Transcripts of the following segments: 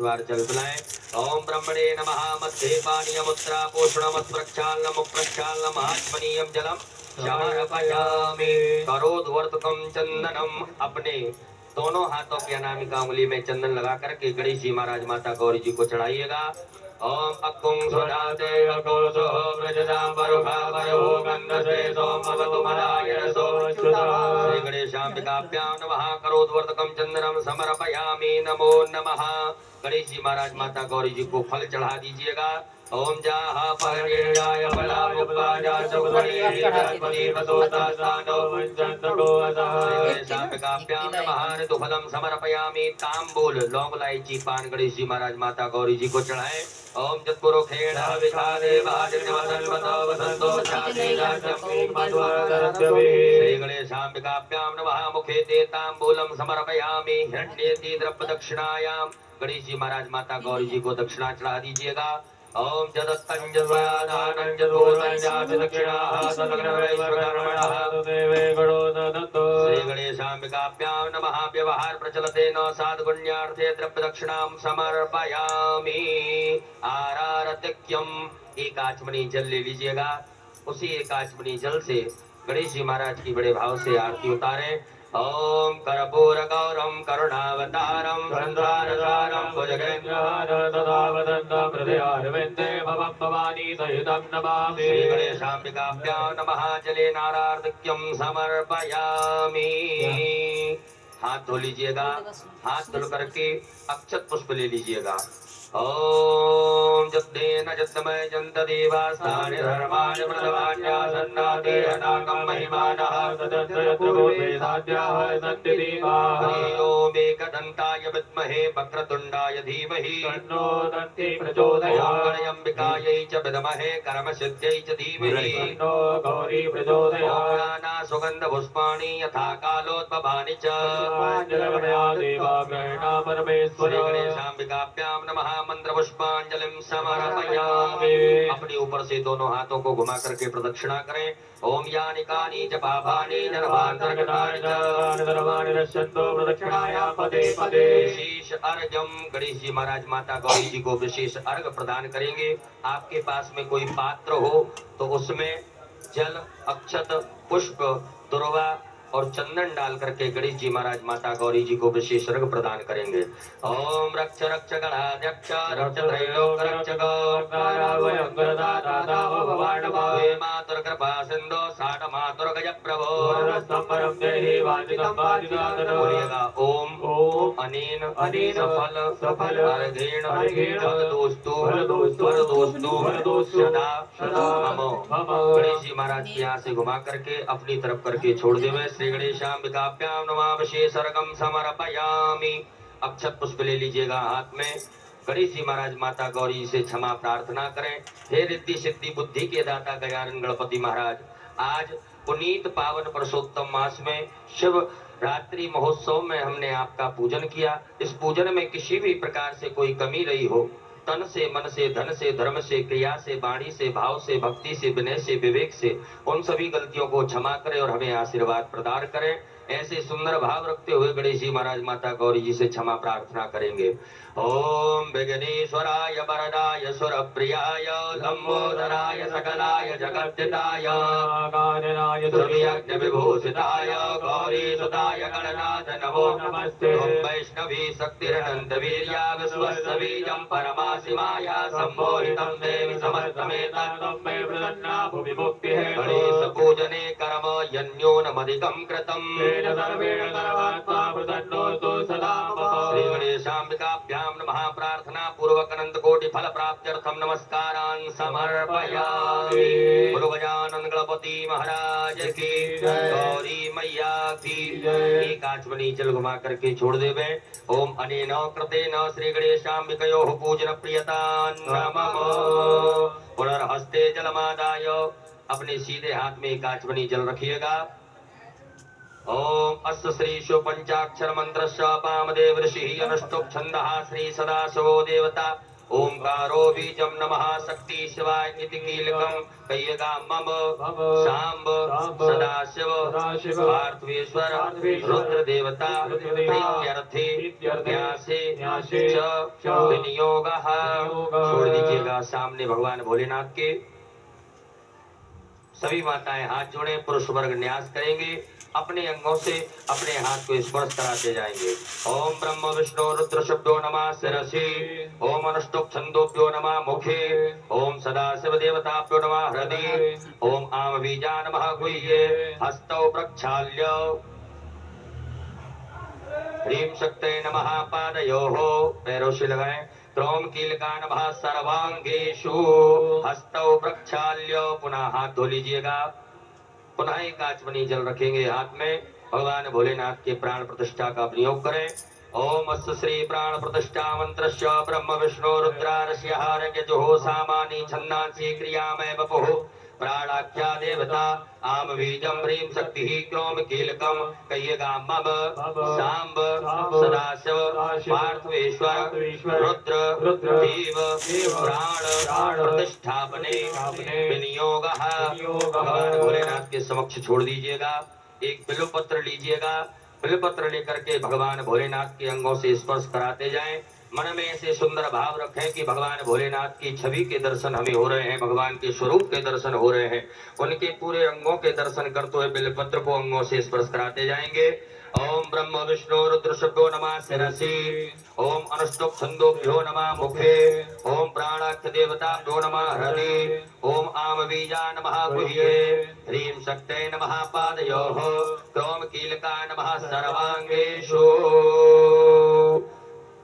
बार जल पिलाएं। ओम ब्रह्मणे नमः। मध्ये पानीयमुत्रा पोषणमस्प्रक्षालनमुप्रक्षालनम् आत्मनीयं जलम समर्पयामि। करोद्वर्तकं चंदनम। अपने दोनों हाथों की अनामिका उंगली में चंदन लगा करके गणेश जी महाराज माता गौरी जी को चढ़ाइएगा। ओम अक्कुं स्वदाते अकोसो प्रजदां परुखावरो गन्धसे सोमवतु मदायरसो श्री गणेशाम्बिकाभ्यां नमः। करोद्वर्तकं चंदनम समर्पयामि। नमो नमः। गणेश जी महाराज माता गौरी जी को फल चढ़ा दीजिएगा। ओम जाह परिजाय बलामुपाजा सुपरिहितपति वसोतासानो वंचन्तको अतः गणेशाम्बिकाभ्यां नमः। ऋतुफलं समर्पयामि। तांबूल लौंग इलायची पान गणेश जी महाराज माता गौरी जी को चढ़ाए। ओम चतुरुखेण विखादे वाजन्यवसन्वतो वसन्तो श्री गणेशाम्बिकाभ्यां नमः। मुखे ते तांबूलं समर्पयामि। हिरण्येति द्रव्य दक्षिणायां गणेश जी महाराज माता गौरी जी को दक्षिणा चढ़ा दीजिएगा। ओम श्री गणेशाम्बिकाभ्यां नमः। व्यवहार प्रचलते न साधुगुण्यार्थे द्रव्य दक्षिणां समर्पयामि। आरारतिक्यम। एक आचमनी जल ले लीजिएगा। उसी एक आचमनी जल से गणेश जी महाराज की बड़े भाव से आरती उतारे। ओम कर्पूर गौरम करुणावतारम संसारसारम भुजगेन्द्रहारं सदा वदन्तं हृदयारविन्दे भवं भवानी सहितं नमामि। श्री गणेशाम्बिकाभ्यां नमः। जले नारार्तिक्यं समर्पयामि। हाथ धो लीजिएगा। हाथ धुल करके अक्षत पुष्प ले लीजिएगा। ओम जद्देन जद्दमय जन्त देवास्तानि धर्माणि प्रदवान्यासन्नाते अनाकं महिमानः तदन्त्रयत्र भूते साध्याः सन्ति देवाः। हरि ओम एकदन्ताय विद्महे वक्रतुण्डाय धीमहि तन्नो दन्ति प्रचोदयात्। ओम गणेशाम्बिकायै च विद्महे कर्मसिद्ध्यै च धीमहि तन्नो गौरी प्रचोदयात्। ओम नाना सुगन्धपुष्पाणि यथा कालोद्भवानि च पुष्पाञ्जलिर्मया देवा गृह्णा परमेश्वर। गणेशाम्बिकाभ्यां नमः। मंत्र पुष्पांजलिं समर्पयामि। अपने ऊपर से दोनों हाथों को घुमा करके प्रदक्षिणा करें। ओम यानि कानि च पापानि जन्मान्तर्गतानि च सर्वाणि नश्यन्तो प्रदक्षिणायां पदे पदे। विशेष अर्घ्यम गणेश जी महाराज माता गौरी जी को विशेष अर्घ प्रदान करेंगे। आपके पास में कोई पात्र हो तो उसमें जल अक्षत पुष्प दुर्वा और चंदन डाल करके गणेश जी महाराज माता गौरी जी को विशेष अर्घ प्रदान करेंगे। ओम रक्ष रक्ष गणाध्यक्ष रक्ष त्रैलोक रक्षक मातुर कृपा सिंधु साठ मातुर गज प्रभो। ओम अनेन सफल सफल अर्घेण सदा मम। गणेश जी महाराज की यहाँ से घुमा करके अपनी तरफ करके छोड़ देवे। श्री गणेशाम्बिकाभ्यां नमः। विशेष अर्घं समर्पयामि। अक्षत पुष्प ले लीजिएगा हाथ में। गणेश जी महाराज माता गौरी से क्षमा प्रार्थना करें। हे रिद्धि सिद्धि बुद्धि के दाता गजानन गणपति महाराज, आज पुनीत पावन पुरुषोत्तम मास में शिव रात्रि महोत्सव में हमने आपका पूजन किया। इस पूजन में किसी भी प्रकार से कोई कमी रही हो, तन से मन से धन से धर्म से क्रिया से वाणी से भाव से भक्ति से विनय से विवेक से उन सभी गलतियों को क्षमा करें और हमें आशीर्वाद प्रदान करें। ऐसे सुंदर भाव रखते हुए गणेश जी महाराज माता गौरी जी से क्षमा प्रार्थना करेंगे। ओम विघ्नेश्वराय वरदाय सुरप्रियाय लंबोदराय सकलाय जगद्दिताय काननाय दुर्यज्ञ विभूषिताय गौरीसुताय गणनाथ नमो नमस्ते। वैष्णवी शक्तिरनंत वीर्या विश्वस्य बीजं परमासिमाया सम्मोहितं देवि समस्तमेतत् मे प्रसन्ना भुवि मुक्तिः। गणेश पूजने कर्म यन्योनमधिकं कृतं तेन सर्वेण सर्वात्मा प्रसन्नोऽस्तु सदा मम। श्री गणेशाम्बिकाभ्यां नमः। प्रार्थना पूर्वक अनंत कोटि फल प्राप्त्यर्थं नमस्कारान् समर्पयामि। बोलो गजानन गणपति महाराज की जय। गौरी मैया की जय। एक आचमनी जल घुमा करके छोड़ देवे। ओम अनेन कृतेन श्री गणेशाम्बिकयोः पूजन प्रियतां नमः। पुनर्हस्ते जलमादाय अपने सीधे हाथ में एक आचमनी जल रखिएगा। ओम अस्य श्री शिव पंचाक्षर मंत्रस्य पामदेव ऋषिः अनुष्टुप् छन्दः श्री सदाशिवो देवता। ओंकारो बीजम नमः शक्ति शिवाय इति कीलकम कहिएगा मम सांब सदाशिव पार्थवेश्वर रुद्र देवता प्रीत्यर्थे न्यासे च विनियोगः। छोड़ दीजिएगा सामने भगवान भोलेनाथ के। सभी माताएं हाथ जोड़े, पुरुष वर्ग न्यास करेंगे, अपने अंगों से अपने हाथ को स्पर्श कराते जाएंगे। ओम ब्रह्म विष्णु रुद्र शब्दो नमः शिरसि, ओम अनुष्टुप छंदोभ्यो नमः मुखे, ओम सदाशिव देवताभ्यो नमः हृदि, ओम आम बीजा नमः गुह्ये, हस्तौ प्रक्षाल्य, ह्रीं शक्तये नमः पादयोः, पैरों से लगाएं, क्रौम कीलका नमः सर्वांगेषु, हस्तौ प्रक्षाल्य, पुनः हाथ धो लीजिएगा। पुनः एक आचमनी जल रखेंगे हाथ में, भगवान भोलेनाथ के प्राण प्रतिष्ठा का प्रयोग करें। ओम अस्तु श्री प्राण प्रतिष्ठा मंत्रस्य ब्रह्म विष्णु रुद्रारस्य हारज्ञजुः सामानि छन्दांसि क्रियामय बपुः प्राणाख्या देवता आम बीजम ह्रीं शक्ति क्रोम कीलकम कहिएगा मम सांब सदाशिव पार्थवेश्वर रुद्र देव प्राण प्रतिष्ठापने विनियोगः। भगवान भोलेनाथ के समक्ष छोड़ दीजिएगा। एक बिल्वपत्र लीजिएगा, बिल्वपत्र लेकर के भगवान भोलेनाथ के अंगों से स्पर्श कराते जाएं। मन में ऐसे सुंदर भाव रखें कि भगवान भोलेनाथ की छवि के दर्शन हमें हो रहे हैं, भगवान के स्वरूप के दर्शन हो रहे हैं। उनके पूरे अंगों के दर्शन करते हुए बिल्वपत्र को अंगों से स्पर्श कराते जाएंगे। ओम ब्रह्म विष्णु रुद्र शब्दो नमः शिरसि, ओम अनुष्टुप छंदोभ्यो नमः मुखे, ओम प्राणाख्य देवताभ्यो नमः हृदि, ओम आम बीजा नमः गुह्ये, ह्रीं शक्तये नमः पादयोः, क्रौम कीलका नमः सर्वांगेषु।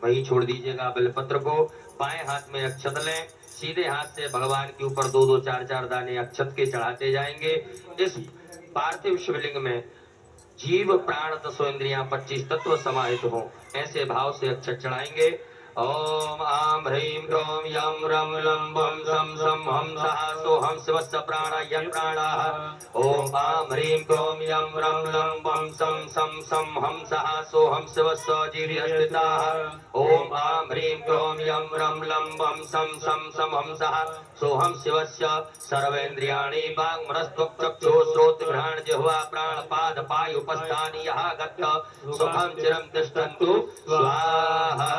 वहीं छोड़ दीजिएगा बेलपत्र को। बाएं हाथ में अक्षत लें, सीधे हाथ से भगवान के ऊपर दो दो चार चार दाने अक्षत के चढ़ाते जाएंगे। इस पार्थिव शिवलिंग में जीव प्राण दसो इंद्रियां 25 तत्व समाहित हो, ऐसे भाव से अक्षत चढ़ाएंगे। ओम आम ह्रीं क्रोम यम रम लम बम सम सम हम सः सोहम शिवस्य प्राणाय प्राणाः। ओम आम ह्रीं क्रोम यम रम लम बम सम सम सम हम सः सोहम शिवस्य जीर्यस्थिताः। ओम आम ह्रीं क्रोम यम रम लम बम सम सम सम हम सः सोहम शिवस्य सर्वेन्द्रियाणि वाङ्मनस्त्वक्चक्षुः श्रोत्रघ्राण जिह्वा प्राणपाद पायुपस्थानि यः गत्त सुखं चिरं तिष्ठन्तु स्वाहा।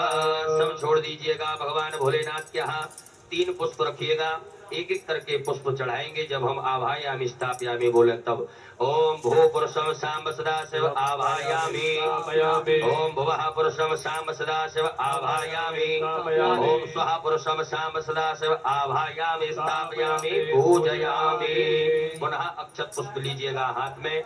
सब छोड़ दीजिएगा। भगवान भोलेनाथ के यहाँ 3 पुष्प रखिएगा, एक एक करके पुष्प चढ़ाएंगे। जब हम आभायामि स्थापयामि बोले तब ओम भू पुरुषम सांब सदाशिव आभायामि, ओम भुवः पुरुषम सांब सदाशिव आभायामि, ओम स्वः पुरुषम सांब सदाशिव आभायामि स्थापयामि पूजयामि। पुनः अक्षत पुष्प लीजिएगा हाथ में,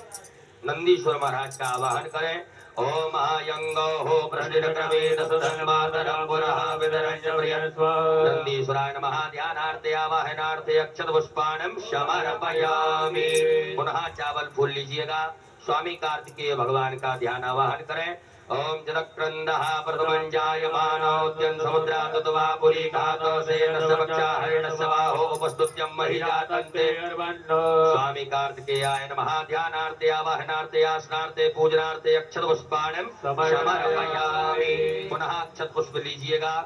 नंदीश्वर महाराज का आवाहन करें। ओम आयंगो प्रसिद्धक्रमेण सुधन्वातरं पुनः विदरञ्च प्रियस्व नन्दीश्वराय नमः। ध्यानार्थे आवाहनार्थे अक्षत पुष्पाणं समर्पयामि। पुनः चावल फूल लीजिएगा, स्वामी कार्तिकेय भगवान का ध्यान आवाहन करें। ओम जलक्रंदः प्रथमं जायमानोद्यं समुद्रातुत्वा पुरीघातसेन समक्षा हरिणस्य बाहो उपस्तुत्यं महिजातन्ते स्वामी कार्तिकेयाय नमः। ध्यानार्थे आवाहनार्थे आसनार्थे पूजनार्थे अक्षत पुष्पाणं समर्पयामि। पुनः अक्षत पुष्प लीजिएगा,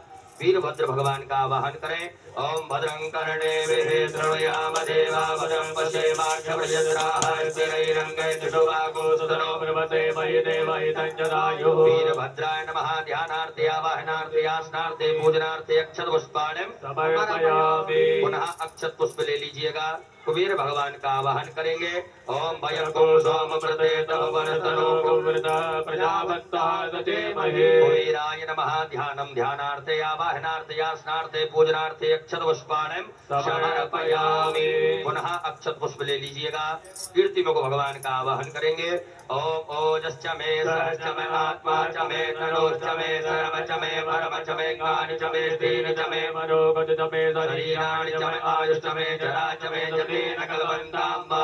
वीरभद्र भगवान का आवाहन करें। ओम भद्रं कर्णेभिः शृणुयाम देवा भद्रं पश्येमाक्षप्रजत्राः स्थिरैरङ्गैर्दशुभागो सुतनो ब्रह्मते मयि देवहितं जदायुः। वीरभद्राय नमः। ध्यानार्थे आवाहनार्थे आसनार्थे पूजनार्थे अक्षत पुष्पाणं समर्पयामि। पुनः अक्षत पुष्प ले लीजिएगा, कुबेर भगवान का आवाहन करेंगे। ओम भयकुं सोमप्रते तव वनतनो कुवृता प्रजावत्तः सचेमहे। कुबेराय नमः। ध्यानं ध्यानार्थे आवाहनार्थे आसनार्थे पूजनार्थे अक्षत पुष्पाणं समर्पयामि। पुनः अक्षत पुष्प ले लीजिएगा, कीर्तिमुख भगवान का आवाहन करेंगे। ओम ओजश्च मे सहश्च मे आत्मा च मे तनोश्च मे सर्व च मे परम च मे ज्ञान च मे स्त्रीन च मे मनोगत च मे शरीराणि च मे आयुश्च मे जरा च मे जतेन कल्पन्ताम्।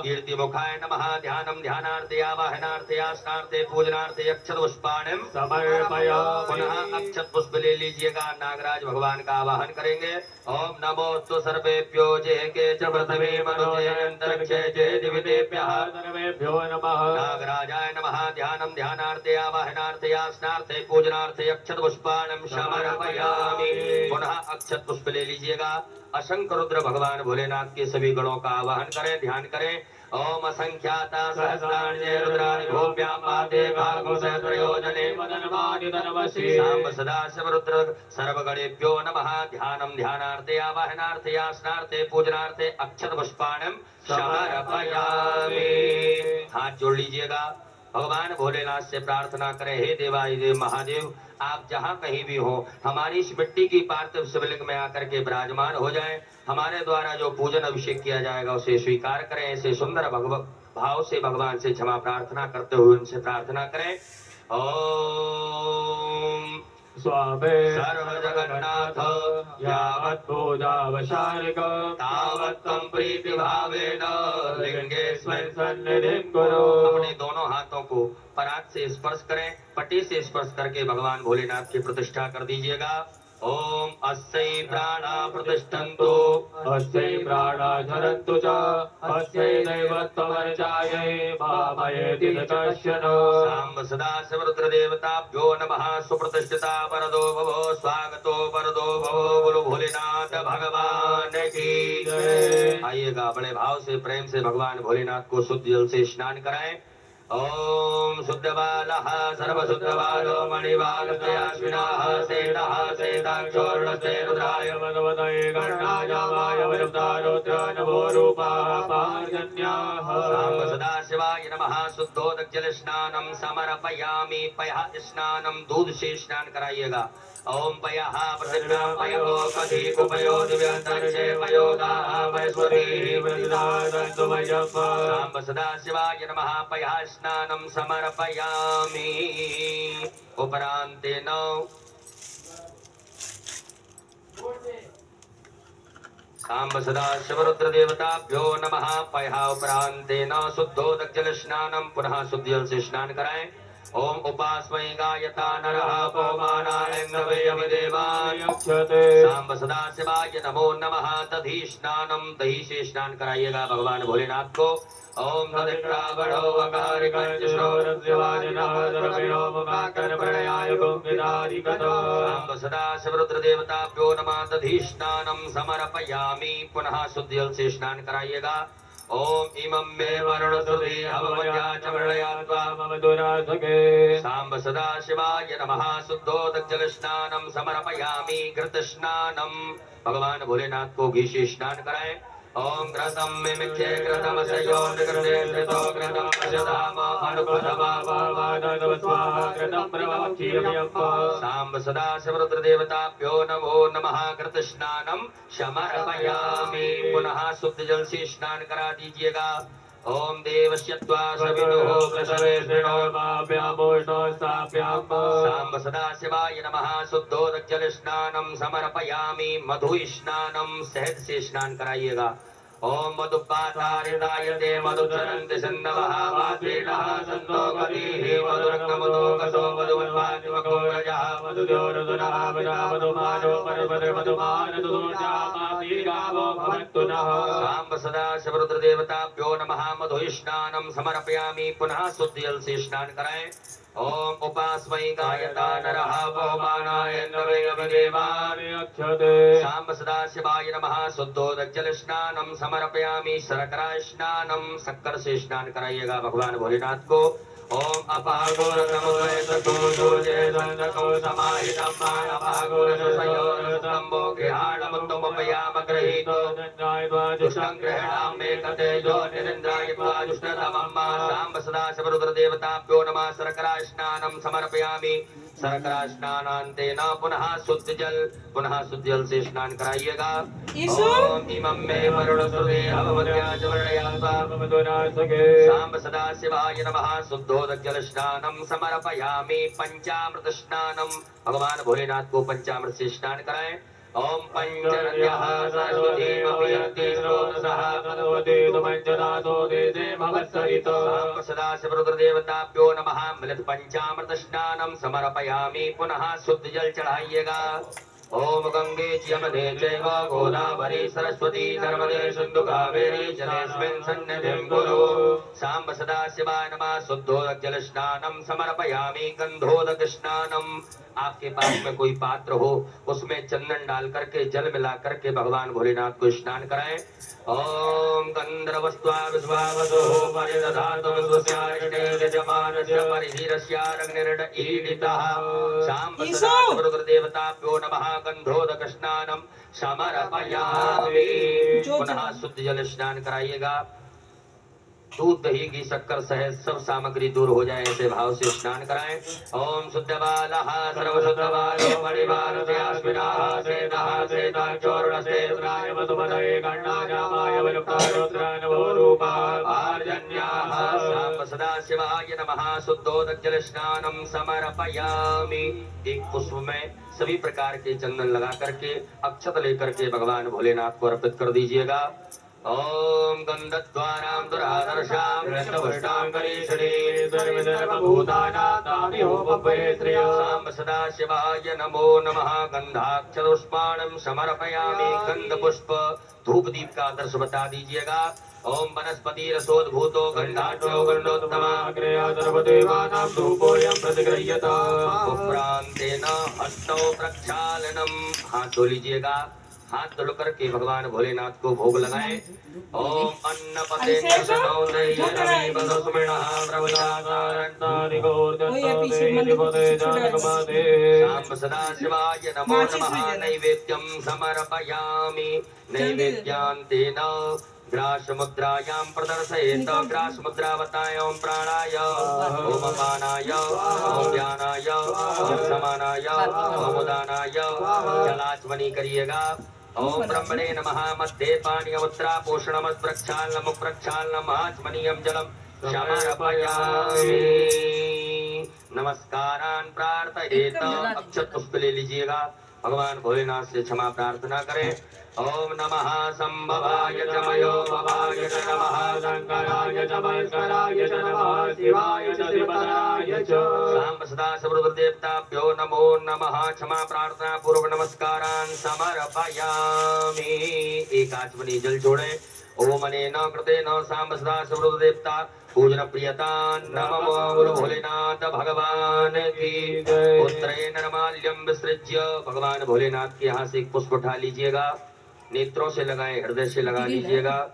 कीर्तिमुखाय नमः। ध्यानं ध्यानार्थे आवाहनार्थे आसनार्थे पूजनार्थे अक्षत पुष्पाणं समर्पयामि। पुनः अक्षत पुष्प ले लीजिएगा, नागराज भगवान का आवाहन करेंगे। ओम नमोस्तु सर्वेभ्यो जे के च पृथ्वी मनुजे अंतरिक्षे जे दिविदेभ्यः सर्वेभ्यो नमः। नागराजाय नमः। ध्यानं ध्यानार्थे आवाहनार्थे आसनार्थे पूजनार्थे अक्षत पुष्पाणं समर्पयामि। पुनः अक्षत पुष्प ले लीजिएगा। असंख्य रुद्र भगवान भोलेनाथ के सभी गणों का आवाहन करें, ध्यान करें। ओम असंख्याता सहस्राण्ये रुद्राणि भूभ्यां पादे भागो सहस्रयोजने मदनवानि तनवसि सांब सदाशिव रुद्र सर्वगणेभ्यो नमः। ध्यानं ध्यानार्थे आवाहनार्थे यासनार्थे पूजनार्थे अक्षत पुष्पाणं समर्पयामि। हाथ जोड़ लीजिएगा। भगवान भोलेनाथ से प्रार्थना करें, हे देवादिदेव महादेव, आप जहाँ कहीं भी हो हमारी इस मिट्टी की पार्थिव शिवलिंग में आकर के विराजमान हो जाएं। हमारे द्वारा जो पूजन अभिषेक किया जाएगा उसे स्वीकार करें। ऐसे सुंदर भाव से भगवान से क्षमा प्रार्थना करते हुए उनसे प्रार्थना करें। ओम स्वामे सर्व जगन्नाथ यावत् पूजावशारिक तावत् त्वं प्रीति भावेन लिंगेस्मिन् सन्निधिं कुरु। अपने दोनों हाथों को पराग से स्पर्श करें, पट्टी से स्पर्श करके भगवान भोलेनाथ की प्रतिष्ठा कर दीजिएगा। ओम अस्यै प्राणा प्रतिष्ठन्तु अस्यै प्राणा झरन्तु च अस्यै दैवत्वमर्चायै भावयेति न कश्चन। सांब सदाशिव रुद्र देवताभ्यो नमः। सुप्रतिष्ठिता वरदो भवो, स्वागतो वरदो भवो, बोलो भोलेनाथ भगवान की जय। आइएगा, बड़े भाव से प्रेम से भगवान भोलेनाथ को शुद्ध जल से स्नान कराएं। ओम शुद्ध बालः सर्वशुद्ध बालो मणिबालस्त्याश्विनाः सेतः सेताक्षोर्णस्ते रुद्राय भगवते गणाय वाय वरुद्धारोद्र नमो रूपाः पार्जन्याः। सांब सदाशिवाय नमः। शुद्धोदक जल स्नानम समर्पयामि। पयः स्नानम दूध से स्नान कराइएगा। ओम पयः प्रतिज्ञा पयो कथि कुपयो दिव्यंतरिक्षे पयोदाः वैश्वती वृद्धादन्तु मयम्। सांब सदाशिवाय नमः। पयः स्नानं समर्पयामि। उपरान्तेन सांब सदाशिव रुद्र देवताभ्यो नमः। पयः उपरान्तेन शुद्धोदक जल स्नानं पुनः शुद्ध जल से स्नान कराएं। ओम उपास्मै गायता नरः पवमानाय देवाय अक्षते। सांब सदाशिवाय नमो नमः। दधि स्नानम, दही से स्नान कराइएगा भगवान भोलेनाथ को। ओम तदिक्रावणो सांब सदाशिव रुद्र देवताभ्यो नमः। दधि स्नानम समर्पयामि। पुनः शुद्ध जल से स्नान कराइएगा। ओम इमं मे वरुणसुधे हवमया च वर्णयात्वा मम दुरासके। सांब सदाशिवाय नमः। शुद्धोदक जल स्नानं समर्पयामि। घृत स्नानम, भगवान भोलेनाथ को घी से स्नान कराएं। ओम घृतं मिमिक्षे घृतमसयो निकृते घृतो घृतं पशदाम स्वाहा कृतं प्रवक्ष्याम्यम्। सांब सदाशिव रुद्र देवताभ्यो नमो नमः। घृत स्नानं समर्पयामि। पुनः शुद्ध जल से स्नान करा दीजिएगा। ओम देवस्य त्वा सवितुः प्रसवे सांब सदाशिवाय नमः। शुद्धोदक जल स्नानं समर्पयामि। मधु स्नानं, शहद से स्नान कराइएगा। ओम मधुपातारितायते मधुचरन्ति सन्नवः मात्रेणः सन्तोकतिः मधुरक्तमधुकसो मधुमन्वादिमघोरजः मधुद्योरधुनः मधुमानो परमधुमानदुर्जामादिगावो भवन्तु नः। सांब सदाशिव रुद्र देवताभ्यो नमः। मधु स्नानं समर्पयामि। पुनः शुद्ध जल से स्नान कराएं। ओम उपास्मै गायता नरः पवमानाय देवाय अक्षते। सांब सदाशिवाय नमः। शुद्धोदक जल स्नानं समर्पयामि। शर्करा स्नानं, शक्कर से स्नान कराइएगा भगवान भोलेनाथ को। ओम अपागोरसमुद्रैतकोजोजे दण्डको समाहितं मानपागोरसयोरस्तम्भो गृहाणमुत्तमोपयामगृहीतो दुष्टं गृह्णामि कतेजो निरिन्द्रायित्वा दुष्टतमं मा। सांब सदाशिव रुद्र देवताभ्यो नमः। शर्करा स्नानं समर्पयामि। शर्करा स्नानान्तेन पुनः शुद्ध जल, पुनः शुद्ध जल से स्नान कराइएगा। ओम इमं मे वरुणसुधे हवमया च वर्णयात्वा मम दुरासके। सांब सदाशिवाय नमः। शुद्धोदक जल स्नानं समर्पयामि। पंचामृत स्नानम, भगवान भोलेनाथ को पंचामृत से स्नान कराएं। ओम पंचनद्यः सरस्वतीमपि स्रोतसः तदोदेतु पञ्चदातो देशे भवत्सरितो। सांब सदाशिव रुद्र देवताभ्यो नमः। मिलित पंचामृत स्नानं समर्पयामि। पुनः शुद्ध जल चढ़ाइएगा। ओम गंगे च यमुने चैव गोदावरी सरस्वती नर्मदे सिन्धु कावेरी जलेस्मिन् सन्निधिं कुरु। साम्ब सदा शिवाय नमः। शुद्धोदक जल स्नानम समर्पयामि गंधोदक स्नानम। आपके पास में कोई पात्र हो उसमें चंदन डाल करके जल मिला करके भगवान भोलेनाथ को स्नान कराएं। ओम गंधर्वस्त्वा विश्वावसो परिदधातु विश्वस्यारिष्टे यजमानस्य परिधीरस्यारग्निर्ड ईडितः। शाम्ब सदा गुरुदेवताभ्यो नमः। गंधोदक स्नानम समर्पयामि। पुनः शुद्ध जल स्नान कराइएगा। दूध दही घी शक्कर सहित सब सामग्री दूर हो जाए ऐसे भाव से स्नान कराएं। ओम शुद्ध बालः सर्वशुद्ध बालो परिवार से अस्मिनाः सेनाः सेनाचोर्ण सेत्राय वसुमते गण्डाजामाय वरुप्तारुद्रान भूरूपाः आर्जन्याः। शाम्ब सदा शिवाय नमः। शुद्धोदक जल स्नानम समर्पयामि। एक पुष्प में सभी प्रकार के चंदन लगा करके अक्षत लेकर के भगवान भोलेनाथ को अर्पित कर दीजिएगा। ओम गंधद्वारां दुरादर्शां रक्तपुष्टां करीषणे सर्वधर्मभूतानां तामिहोपवेत्र्य। साम्ब सदा शिवाय नमो नमः। गंधाक्षरपुष्पाणं समर्पयामि। गंधपुष्प धूप दीप का आदर्श बता दीजिएगा। ओम वनस्पति रसोद्भूतो गंधाढ्यो गंधोत्तमा अग्रया सर्वदेवानां धूपोऽयं प्रतिगृह्यत। उपरांतेन हस्तौ प्रक्षालनम। हाथ धो लीजिएगा। हाथ धुल करके भगवान भोलेनाथ को भोग लगाएं। ओम अन्नपते शाम्ब सदा शिवाय नमो नमः। नैवेद्यं समर्पयामि। नैवेद्यान्तेन ग्रास मुद्रायां प्रदर्शयेत। ग्रास मुद्रा बताएं। ओम प्राणाय ओम अपानाय ओम व्यानाय ओम समानाय ओम उदानाय जलाचमनी करिएगा। ओम ब्रह्मणे नमः। मध्ये पानीयमुद्रा पोषणमत् प्रक्षालनम प्रक्षालनम आचमनीयं जलम समर्पयामि। नमस्कारान् प्रार्थयेत। अक्षत पुष्प ले लीजिएगा। भगवान भोलेनाथ से क्षमा प्रार्थना करें। ओम नमः संभवाय च मयो भवाय च नमः। शंकराय च महेश्वराय च नमः। शिवाय च शिवतराय च। शाम्ब सदा सर्वदेवताभ्यो नमो नमः। क्षमा प्रार्थना पूर्वक नमस्कारान् समर्पयामि। एक आचमनी जल छोड़े। ओम अनेन कृतेन साम्ब सदा सर्वदेवता पूजन प्रियता नमो गुरु भोलेनाथ भगवान की जय। उत्तरे नरमाल्यम विसृज्य। भगवान भोलेनाथ के यहाँ से एक पुष्प उठा लीजिएगा। नेत्रों से लगाएं, हृदय से लगा लीजिएगा।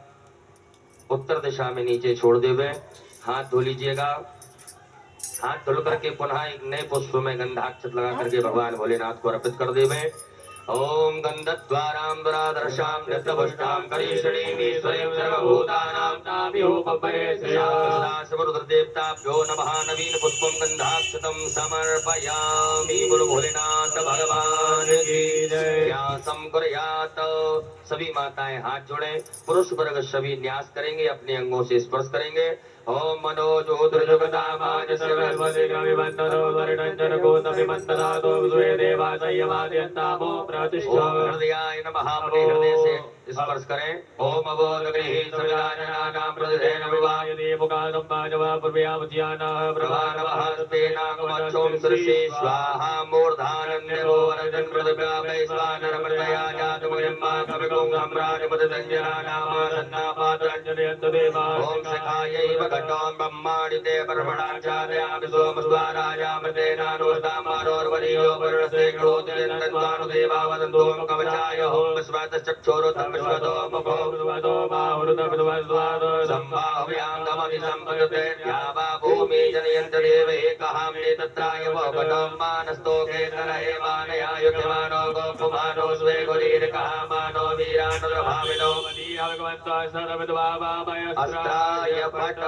उत्तर दिशा में नीचे छोड़ देवे। हाथ धो लीजिएगा। हाथ धुल करके पुनः एक नए पुष्प में गंधाक्षत लगा करके भगवान भोलेनाथ को अर्पित कर देवे। ओम गंधद्वारां दुरादर्शां नित्यपुष्टां करीषणीमीश्वरीं सर्वभूतानां तामिहोपवेत्र्य। सर्वदेवताभ्यो नमः। नवीन पुष्पं गंधाक्षतं समर्पयामि। बोलो भोलेनाथ भगवान की जय। न्यासं कुर्यात्। सभी माताएं हाथ जोड़ें। पुरुष वर्ग सभी न्यास करेंगे, अपने अंगों से स्पर्श करेंगे। ओम मनोजोद्रजगदामाज सर्वस्वती ग्रविबन्धनो वर्णञ्जन गोतमिमन्तदातो विश्वे देवा संयमाद्यन्तामो प्रतिष्ठा। हृदयाय नमः। अपने हृदय से स्पर्श करें। ओम अवोदगृहे सर्वजानानां प्रतिदेन विवायुदे मुखादं पाजवा पूर्व्यावज्यानः प्रभानवः स्तेनागमच्छों सृषे स्वाहा मूर्धानन्यगो वरदन् पृथिव्या वैश्वानरमृतया जातमुयम्मा कविगुं सम्राजमदसञ्जनानामा सन्नापात्रञ्जनयन्तु देवा। ओम सखायै घटों ब्रह्माणिते परमणाचार्यामि सोमस्वाराजामृतेनानुष्टामारोर्वरीयो वरुणसे गणोतिरन्तन्वानुदेवा वदन्तो कवचाय होम विश्वातश्चक्षुरुतं विश्वतो मुखो विश्वतो बाहुरुतं विश्वस्वादो सम्भाव्यां दमति सम्पदते द्यावा भूमि जनयन्त देव एकहाम्ने तत्राय वघटों मानस्तोके तरहे मानयायुध्यमानो गोपमानो स्वे गुरीर्कः मानो वीरानुर्भाविनो मदीयभगवन्तो सर्वविद्वावामयस्त्राय भट।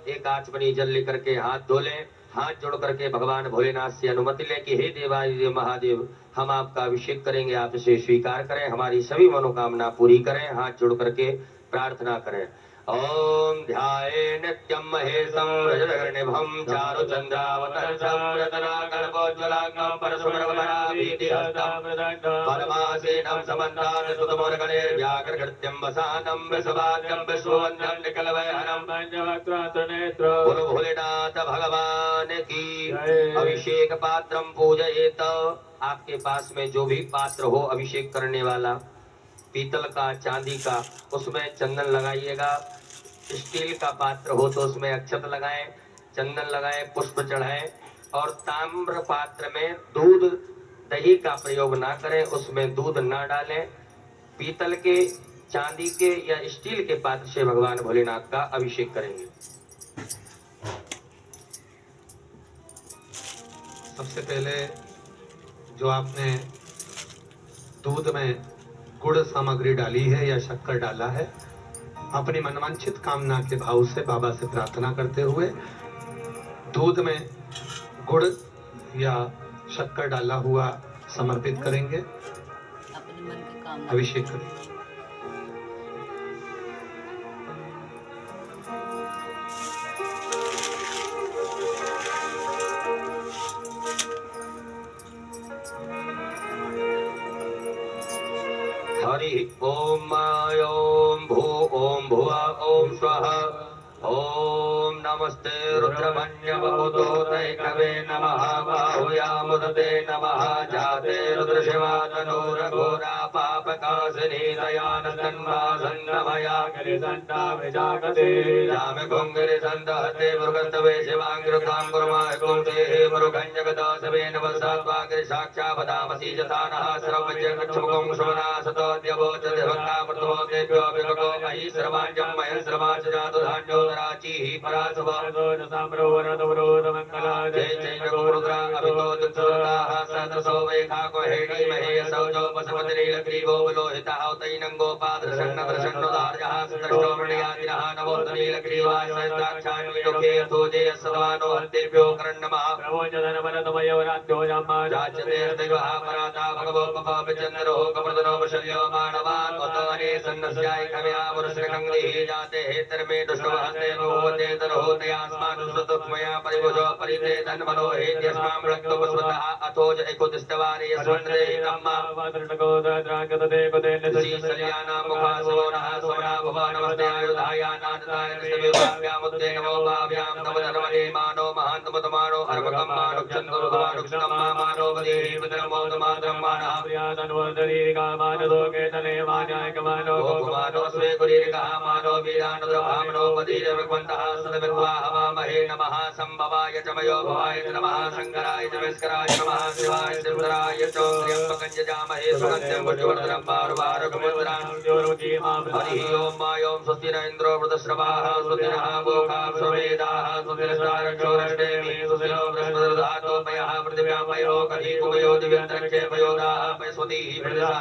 एक आचमनी जल लेकर के हाथ धो लें। हाथ जोड़ करके भगवान भोलेनाथ से अनुमति लें कि हे देवादिदेव महादेव, हम आपका अभिषेक करेंगे, आप इसे स्वीकार करें, हमारी सभी मनोकामना पूरी करें। हाथ जोड़ करके प्रार्थना करें। ओम ध्याये नित्यं महेशं रजतगर्णिभं चारुचन्द्रावतंसं रत्नाकल्पोज्ज्वलांगं परशुमरवराभीतिहस्तं परमासीनं समन्तात् सुतमोरगणैर्व्याघ्रकृत्यं वसानं वृषभाद्यं विश्ववन्द्यं निकलवैहरं पंचवक्त्रनेत्र। बोलो भोलेनाथ भगवान की अभिषेक पात्रम पूजयेत। आपके पास में जो भी पात्र हो अभिषेक करने वाला, पीतल का, चांदी का, उसमें चंदन लगाइएगा। स्टील का पात्र हो तो उसमें अक्षत लगाएं, चंदन लगाएं, पुष्प चढ़ाएं। और ताम्र पात्र में दूध दही का प्रयोग ना करें, उसमें दूध ना डालें। पीतल के, चांदी के या स्टील के पात्र से भगवान भोलेनाथ का अभिषेक करेंगे। सबसे पहले जो आपने दूध में गुड़ सामग्री डाली है या शक्कर डाला है, अपनी मनवांछित कामना के भाव से बाबा से प्रार्थना करते हुए दूध में गुड़ या शक्कर डाला हुआ समर्पित करेंगे, अपने मन की कामना अभिषेक करेंगे। हरि ओम ओम भू ओम भुव ओम स्वः ओम नमस्ते रुद्रमन्यवपुतोतैकवे नमः बाहुयामुदते नमः जाते रुद्रशिवातनूरघोरा पापकासिनी दयानन्दन्वासन्नमया गिरिसन्नाभिजागते राम गुङ्गिरिसन्दहते मृगस्तवे शिवाङ्गिरुतां कुर्माय कुंते मृगञ्जगदासवेन वसात्वाग्रि साक्षापदामसि यथा नः सर्वज्ञगच्छमुखं श्रवणासतोऽद्यवोचते भक्तामृतमोदेभ्यो विभगो मयि सर्वाञ्जं मयं सर्वाच जातु धान्यो राचिः परासवा जय जय जगोरुद्रा अभितो दुत्सुरताः सहस्रसो वैखाको हेडी महेशौ जो पशुपतिनीलग्रीवो विलोहितः तैनङ्गो पादर्शन्नदर्शन्नुदार्यः सुदृष्टो मृणयातिनः नवोत्तनीलग्रीवाय सहस्राक्षान्विदुःखे अथोजे सद्वानो हन्तेभ्यो करन्नमः राजते दैवः पराता भगवो पपापिचन्द्रो कप्रदनो वशल्यो मानवान् वतने सन्नस्याय खम्या वरुषकङ्गलिः जाते हेतर्मे दुष्टवहस्ते भगवते तरो तयास्मानुसुतुक्मया परिभुजो परिते धन्मनो हेत्यस्मां रक्तो पुष्पतः अथोज एकोदिष्टवारे स्वन्द्रे तम्मा श्रीसल्यानां मुखासवो नः स्वना भवा नमस्ते आयुधायानादताय नमस्ते नमो भाव्यां नव धर्मणे मानो महान्तमतमानो अर्भकं मानुक्षन्तुर्भवानुक्षतं मानो वदेहि विद्रमोदमात्रं मानः गोकुमानो स्वे कुरीरिकः मानो वीरानुद्रभामनो वदीरभगवन्तः सदविद्वा हवामहे नमः संभवाय च मयो भवाय च नमः शङ्कराय च विष्कराय नमः शिवाय शिवधराय च त्र्यम्बकं यजामहे सुगन्धिं पुष्टिवर्धनं पारुवारुकमुद्रां हरिः ओं मायों स्वस्ति न इन्द्रो वृतश्रवाः स्वस्ति नः गोकाः स्ववेदाः स्वस्ति नस्तारक्षोरष्टेमि स्वस्ति नो बृहस्पतिर्दधातो पयः पृथिव्यां पयो कलीकुमयो दिव्यन्तरिक्षे पयोदाः पयस्वतीः प्रदिशः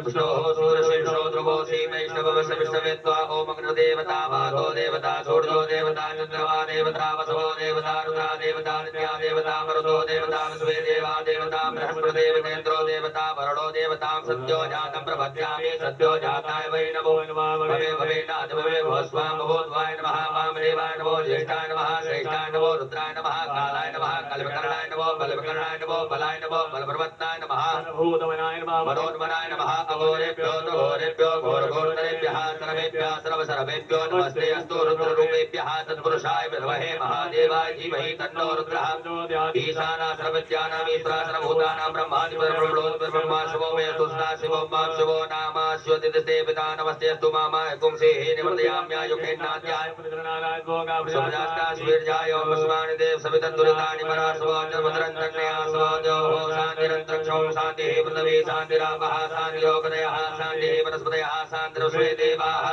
विष्णोः सूर्यशीर्षो ध्रुवोऽसि वैष्णवस्य विष्णवेत्वा ओम अग्निदेवता वातो देवता सूर्यो देवता चन्द्रमा देवता वसवो देवता रुद्रा देवता नित्या देवता मरुतो देवता विश्वे देवा देवता बृहस्पतिर्देवतेन्द्रो देवता वरुणो देवतां सत्यो जातं प्रपद्यामि सत्यो जाताय वै नमो भवे भवे नाथ भवे भव स्वां भवोद्वाय नमः वामदेवाय नमो ज्येष्ठाय नमः श्रेष्ठाय नमो रुद्राय नमः कालाय नमः कल्पकर्णाय नमो बलविकर्णाय नमो बलाय नमो बलप्रवत्ताय नमः मनोन्मनाय नमः अघोरेभ्यो घोरेभ्यो घोरघोरतरेभ्यः सर्वेभ्यः सर्वसर्वेभ्यो नमस्ते अस्तु रुद्ररूपेभ्यः तत्पुरुषाय विद्महे महादेवाय धीमहि तन्नो रुद्रः ईशाना सर्वविद्यानां ईश्वरः सर्वभूतानां ब्रह्मा शिवो मे तुष्णा शिवो मां शिवो नामास्योदिते पिता नमस्ते अस्तु मामा कुंसेः निवर्तयाम्यायुखेन्नाद्याय सुभजास्ता स्वीर्जाय ओम अस्मानि देव सवितद्दुरितानि परासवो जन्मधरन्तज्ञया सवोजो शान्तिरन्तरिक्षं शान्तिः पृथिवी शान्तिरापः शान्तिरोगदयः शान्तिः वनस्पतयः शान्तिरस्वे देवाः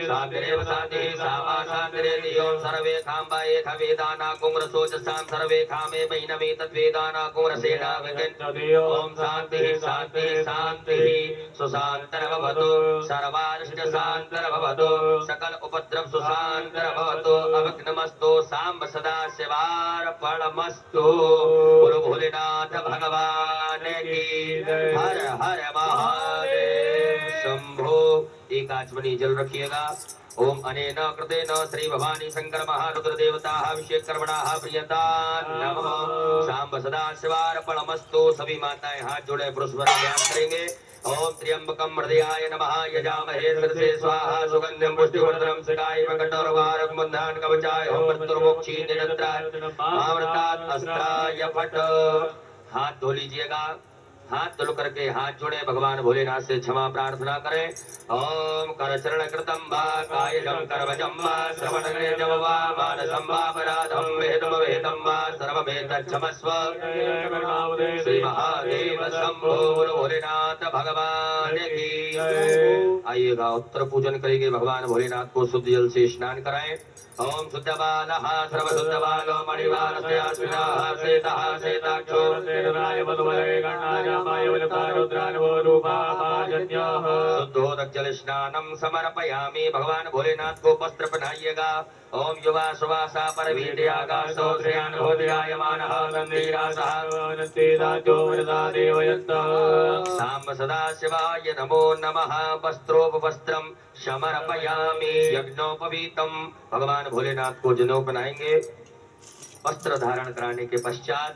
शान्तिरेव शान्तिः सामा शान्तिरेति ओं सर्वे खाम्बा एक वेदाना कुम्रसोजसां सर्वे खामे मैनमे तद्वेदाना कुम्रसेना विगन् ओम शान्तिः शान्तिः शान्तिः सुशान्तर्भवतु सर्वारिष्ट शान्तर्भवतु सकल उपद्रव सुशान्तर्भवतु अविघ्नमस्तु साम्ब सदा शिवार्पणमस्तु गुरु भोलेनाथ भगवान की हर हर महादेव शंभो। एक आचमनी जल रखिएगा। ओम अनेन कृतेन श्री भवानी शंकर महारुद्र देवताः अभिषेक कर्मणाः प्रियता नमः। शाम्ब सदा शिवार्पणमस्तु। सभी माताएं हाथ जोड़े पुरुष ध्यान करेंगे ओम त्र्यंबकं हृदयाय नमः यजामहे सर्वे स्वाहा सुगंधिं पुष्टिवर्धनम् शिखाय प्रकटोरवारं बन्धान् कवचाय ओम मृत्युर्मोक्षी निरत्राय मामृतात् अस्त्राय फट। हाथ धो लीजिएगा। हाथ धुल करके हाथ जोड़े भगवान भोलेनाथ से क्षमा प्रार्थना करें। ओम करचरण कृतम वा कायजं कर्मजं वा श्रवणं वा मानसं वा अपराधं विहितं वा सर्वमेतच्छमस्व। श्री महादेव शंभो भोलेनाथ भगवान की। आइएगा उत्तर पूजन करेंगे। भगवान भोलेनाथ को शुद्ध जल से स्नान कराएं। ओम शुद्ध बालः सर्वशुद्ध बालो मणिवारस्य स्नाः सेतः सेताक्षो शुद्धोदक जल स्नानम समर्पयामि। भगवान भोलेनाथ को वस्त्र पहनाइएगा। ओम युवा सुवासा परवीर्यागासो श्रेयानुभूतियायमानः साम्ब सदाशिवाय नमो नमः। वस्त्रोपवस्त्रम समर्पयामि। यज्ञोपवीतम भगवान भोलेनाथ को जनेऊ पहनाएंगे। वस्त्र धारण कराने के पश्चात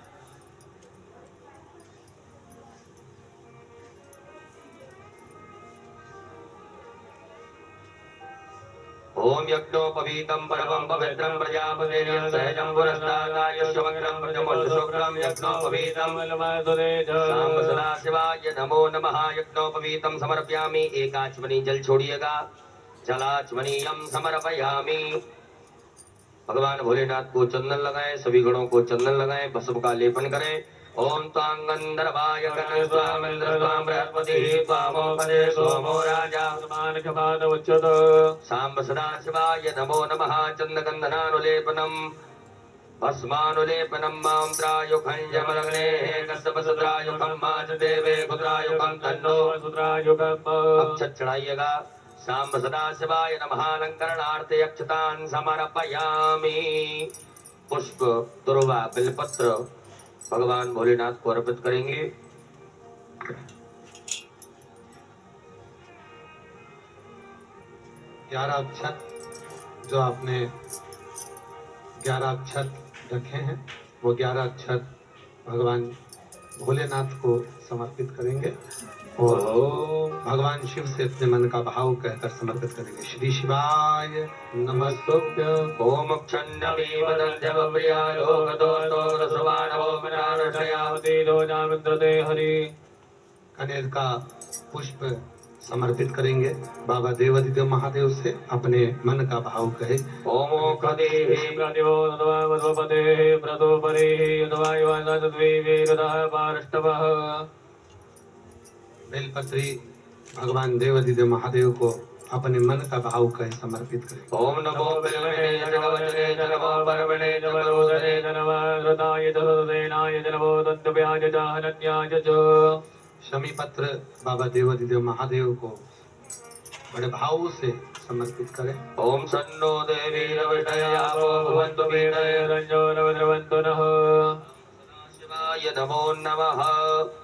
ओम यज्ञोपवीतं परमं पवित्रं प्रजापतेर्यं सहजं पुरस्तादायुष्यवक्रं प्रजमोषुक्रं यज्ञोपवीतं शाम सदाशिवाय नमो नमः। यज्ञोपवीतं समर्पयामि। एक आचमनी जल छोड़िएगा। जलाचमनीयं समर्पयामि। भगवान भोलेनाथ को चंदन लगाएं। सभी गणों को चंदन लगाएं। भस्म का लेपन करें। ओम त्वांगंधर्वाय गणस्वामिन्द्र स्वाम बृहस्पति त्वामोपदे सोमो राजा मानकपाद उच्चत। सांब सदाशिवाय नमो नमः। चंदगंधनानुलेपनम भस्मानुलेपनम मांत्रायुखं जमलग्नेः कस्यपसुत्रायुखं माच देवे कुत्रायुखं तन्नो सुत्रायुखम्। अक्षत चढ़ाइएगा। सांब सदाशिवाय नमः। अलंकरणार्थे अक्षतान् समर्पयामि। पुष्प दुर्वा बिलपत्र भगवान भोलेनाथ को अर्पित करेंगे। 11 अक्षत जो आपने 11 अक्षत रखे हैं वो 11 अक्षत भगवान भोलेनाथ को समर्पित करेंगे और भगवान शिव से अपने मन का भाव कहकर समर्पित करेंगे। श्री शिवाय नमस्तुभ्यं। ओम क्षण्णमी वदन्त्यव प्रियाय लोकदोषो रसवानवो मनारशयावती दोजामिन्द्रते हरि। कनेर का पुष्प समर्पित करेंगे। बाबा देवादिदेव महादेव से अपने मन का भाव कहे। ओमो खदेहि प्रतिवो नमः प्रतोपरेहि नमः पारष्टवः। बेलपत्री भगवान देवादिदेव महादेव को अपने मन का भाव कहे समर्पित करें। ओम नमो बिल्वने जगवचने नमो परमणे नमोदरे नमो हृदाय दसदेनाय नमो दन्तव्याय जाहनन्याय च। शमी पत्र बाबा देवादिदेव महादेव को बड़े भाव से समर्पित करें। ओम सन्नो देवी रविषयावो भवन्तु वीरय रंजो रवद्रवन्तु नः। शिवाय नमो नमः।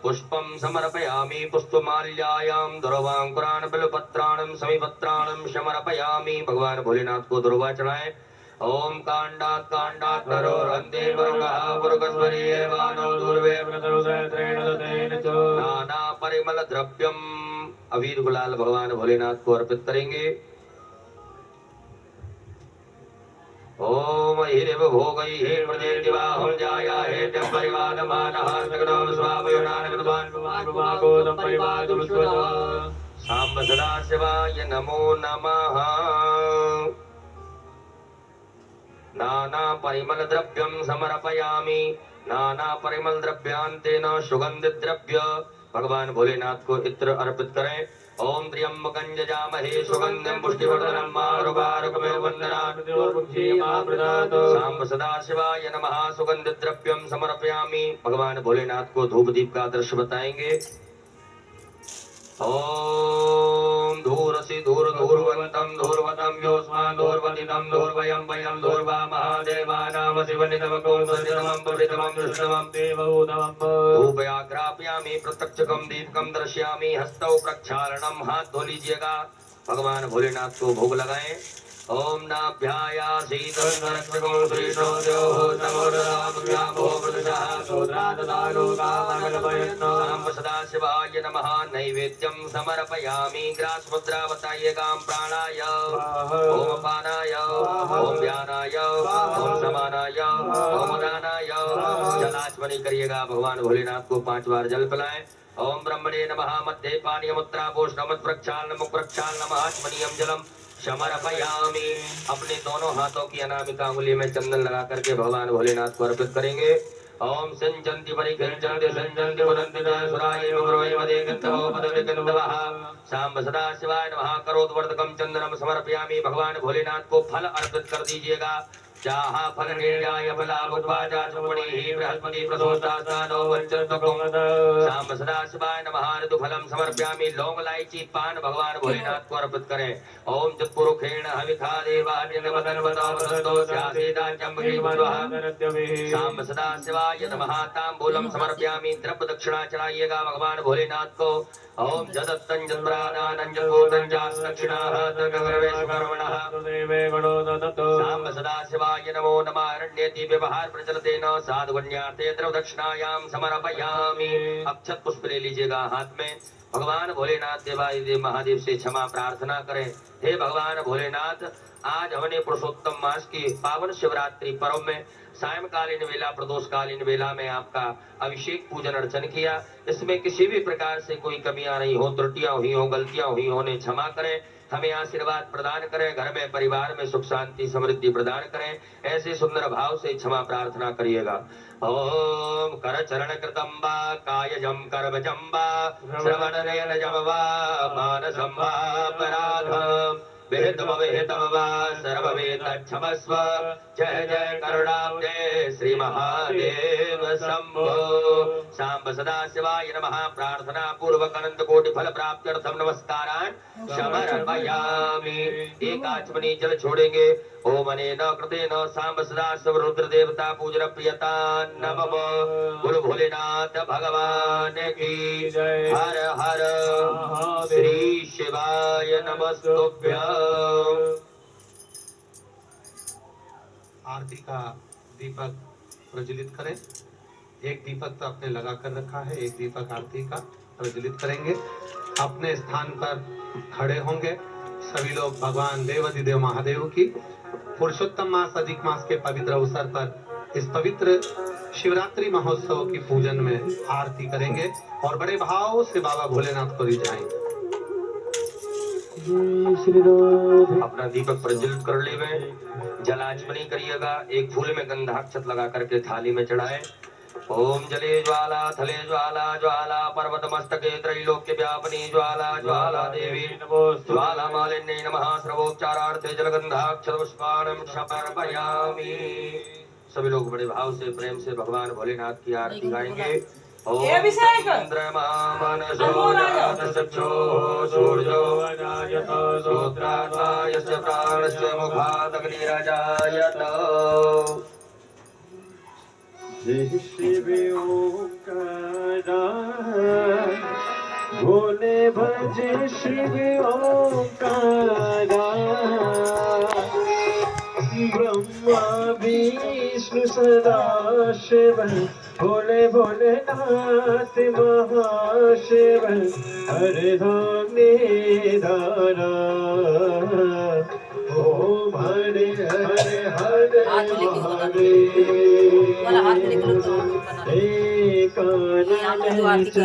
पुष्पं समर्पयामि। पुष्पमाल्यायां दुर्वांकुरान् बिल्वपत्राणं समीपत्राणं समर्पयामि। भगवान भोलेनाथ को दुर्वा चढ़ाएं। ओम कांडात् नरोरन्ते वर्गः वर्गस्वरीये वानो दूर्वे व्रतरुद्रेण दतेन च। नाना परिमल द्रव्यम अबीर गुलाल भगवान भोलेनाथ को अर्पित करेंगे। ओम हिरव भोगैः प्रदेतिवाहं जायाहे तं परिवादमानः सगणो स्वावयुनान् विद्वान् भगवान् परिवादुष्वः। सांब सदाशिवाय नमो नमः। नाना परिमल द्रव्यं समर्पयामि। नाना परिमल द्रव्यांतेन सुगंधित द्रव्य भगवान भोलेनाथ को इत्र अर्पित करें। ओम त्र्यंबकं यजामहे सुगंधिं पुष्टिवर्धनम् आरुगारुकमेव वन्दनात् सांब सदाशिवाय नमः। सुगंधित द्रव्यं समर्पयामि। भगवान भोलेनाथ को धूप दीप का दृश्य बताएंगे। ओम धूरसि धूर धूर्वन्तं धूर्वतं योऽस्मान् धूर्वतितं धूर्वयं वयं धूर्वा महादेवानाम शिवनितमको सदितमं पवित्रमं दृष्टमं देवभूतमं। धूपयाग्रापयामि प्रत्यक्षकं दीपकं दर्शयामि। हस्तौ प्रक्षालनम। हाथ धो लीजिएगा। भगवान भोलेनाथ को भोग लगाएं। ओम नाभ्यायासीत सरस्वतो श्रीनो देवो नमोरामो प्रदशः साम्ब सदाशिवाय नमः नैवेद्यं समर्पयामि ग्रासमुद्रा बताइएगा प्राणाय ओम पानाय ओम व्यानाय ओम समानाय ओम दानाय जलाचमनी करिएगा भगवान भोलेनाथ को 5 बार जल पिलाएं ओम ब्रह्मणे नमः मध्य पानीय मुद्रा पोषणमत प्रक्षालन मुख प्रक्षालन आचमनीयम जलम समर्पयामि अपने दोनों हाथों की अनामिका अंगुली में चंदन लगा करके भगवान भोलेनाथ को अर्पित करेंगे ओम संजंति परिघंजंति संजंति पुरंति सुराय गुरुवे मदे गंधवो पदवे गंधवः सांब सदा शिवाय नमः करोद्वर्धकम चंदनम समर्पयामि भगवान भोलेनाथ को फल अर्पित कर दीजिएगा चाहा फल निर्याय फलाभुद्वाजा चुमणिः बृहस्पति प्रसोदासानो वंचन्तकम् सांब सदा शिवाय नमः ऋतुफलम समर्पयामि लौंग इलायची पान भगवान भोलेनाथ को अर्पित करें ओम जत्पुरुखेण हविखा देवादिनवदनवदवदतो स्यासेदाचम्बुकेवः सांब सदा शिवाय नमः ताम्बूलम समर्पयामि द्रव्य दक्षिणा चढ़ाइएगा भगवान भोलेनाथ को ओम जदत्तं जत्रादानं जगोदं जास्दक्षिणाः तगर्वेश्वरमणः सांब सदा शिवाय नमो नमः अरण्येति व्यवहार प्रचलतेन साधुगण्यार्थे द्रव्य दक्षिणायां समर्पयामि अक्षत पुष्प ले लीजिएगा हाथ में भगवान भोलेनाथ देवादिदेव महादेव से क्षमा प्रार्थना करें हे भगवान भोलेनाथ आज हमने पुरुषोत्तम मास की पावन शिवरात्रि पर्व में सायंकालीन वेला प्रदोषकालीन वेला में आपका अभिषेक पूजन अर्चन किया इसमें किसी भी प्रकार से कोई कमियां नहीं हो त्रुटियां हुई हो गलतियां हुई होने क्षमा करें हमें आशीर्वाद प्रदान करें घर में परिवार में सुख शांति समृद्धि प्रदान करें ऐसे सुंदर भाव से क्षमा प्रार्थना करिएगा ओम कर चरण कृतम वा कायजम कर्मजम वा श्रवण नयनजम वा मानसम वा अपराधम विहितम विहितम वा सर्ववेद क्षमस्व जय जय करुणाब्दे श्री महादेव शंभो सांब सदा शिवाय नमः प्रार्थना पूर्वक अनंत कोटि फल प्राप्त्यर्थम नमस्कारान् समर्पयामि एक आचमनी जल छोड़ेंगे ओम अनेन कृतेन सांब सदा शिव रुद्र देवता पूजन प्रियता नमः गुरु भोलेनाथ भगवान की हर हर श्री शिवाय नमस्तुभ्यं आरती का दीपक प्रज्वलित करें एक दीपक तो आपने लगा कर रखा है एक दीपक आरती का प्रज्वलित करेंगे अपने स्थान पर खड़े होंगे सभी लोग भगवान देवादिदेव महादेव की पुरुषोत्तम मास अधिक मास के पवित्र अवसर पर इस पवित्र शिवरात्रि महोत्सव की पूजन में आरती करेंगे और बड़े भाव से बाबा भोलेनाथ को रिझाएंगे अपना दीपक प्रज्वलित कर ले में जलाचमनी करिएगा एक फूल में गंधाक्षत लगा करके थाली में चढ़ाए ओम जले ज्वाला थले ज्वाला ज्वाला पर्वत मस्तके त्रैलोक्य व्यापनी ज्वाला ज्वाला देवी ज्वाला मालिन्ये नमः सर्वोपचारार्थे जलगंधाक्षत पुष्पाणं समर्पयामि सभी लोग बड़े भाव से प्रेम से भगवान भोलेनाथ की आरती गाएंगे ओम चंद्रमा मनसो जात चक्षो सूर्यो अजायत श्रोत्रायस्य प्राणस्य मुखात् अग्निरजायत जय शिव ओंकारा भोले भजे शिव ओंकारा ब्रह्मा विष्णु सदा शिव भोले भोलेनाथ महाशिव हर धामे धारा ओम हरे हरे हरे हाथ में लेके होगा हरे वाला हाथ में लेके लो तो हम बना एक यहाँ पे जो आरती कर